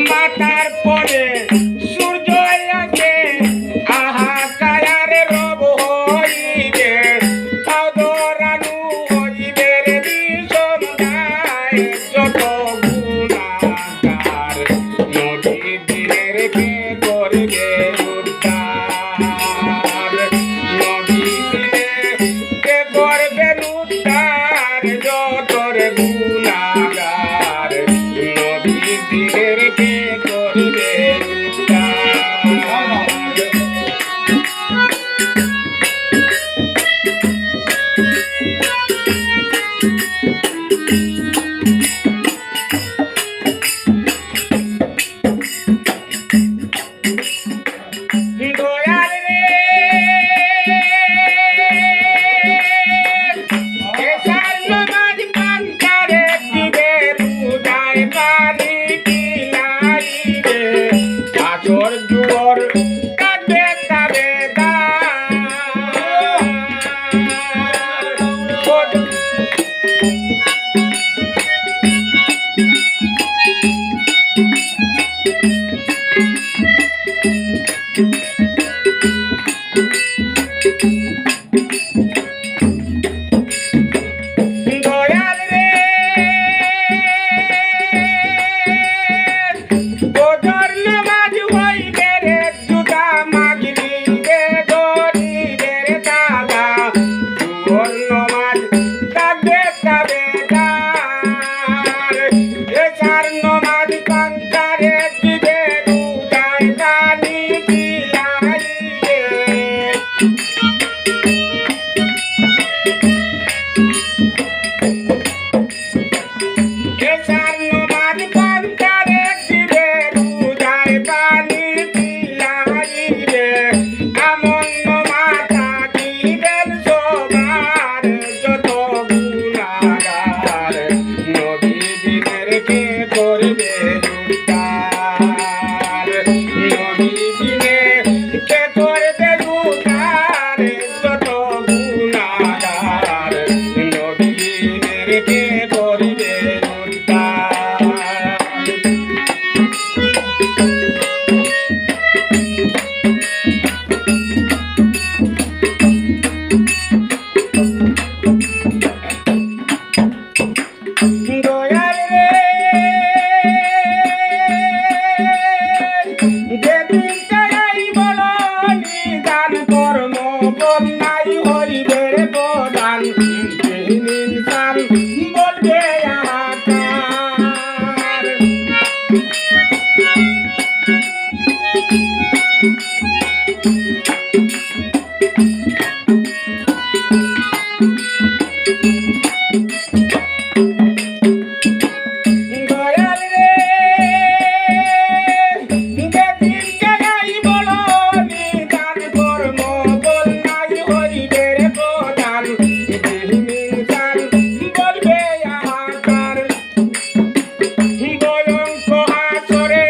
মাথার পরে সূর্য আছে আহা কায়ারে রব হইবে আদরানু হইবে রে বিষম গায় যত গুণাগার নদী দিনের কে করবে উদ্ধার নদী দিনে কে করবে উদ্ধার যতর গুণাগার নদী দিনের কে করবে উদ্ধার দয়াল রে এসার নমাজ পান্তারে দিবে রুজায় পানি পিলাই রে আচর জুয়র কাঁদবে তাবে দয়াল রে ওজর নামাজ হইবে রে জুদা মাগলি রে গরিবের দাদা ওর নামাজ কাঁদবে তাবে এসার নামাজ পান্তারে দিবে রুজায় পানি পিলাই রে এসার নমাজ পান্তারে দিবে রুজায় পানি পিলাই রে আমন মাতা দিবেন সবার যত গুণাগার নদী দিনের কে করবে উদ্ধার নদী দিনে কে করবে উদ্ধার যত গুণাগার নদী দিনের কে করবে উদ্ধার দয়াল রে যেদিন চাই বলো নিদান কর্ম বন্যাই হইবে রে প্রদান যেদিন ইনসান বলবে আহাকার দয়াল রে যেদিন চাই বলো নিদান কর্ম বন্যাই হইবে রে প্রদান যেদিন ইনসান বলবে আহাকার ভয়ঙ্কর হাসরে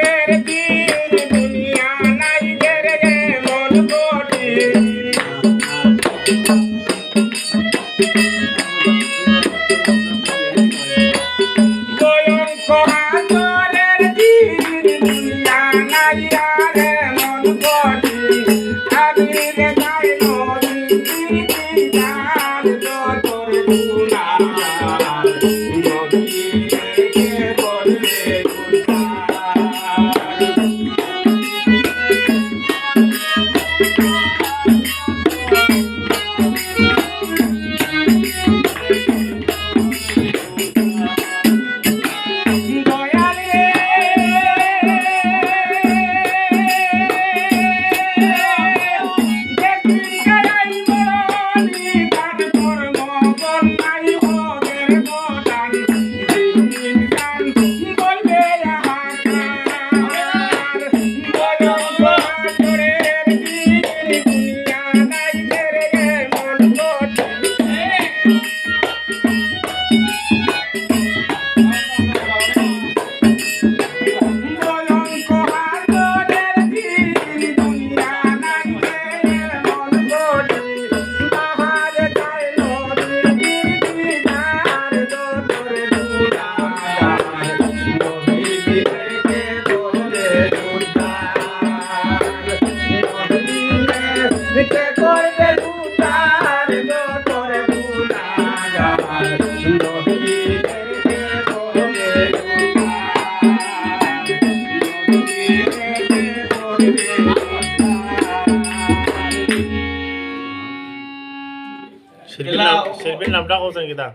শিল্পীর নামটা কোথায় কিতা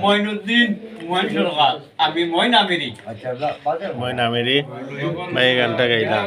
মইনুদ্দিন মইন সরকার আমি মইন আমিরি মই নামেরি ভাই এই গানটা গাইলাম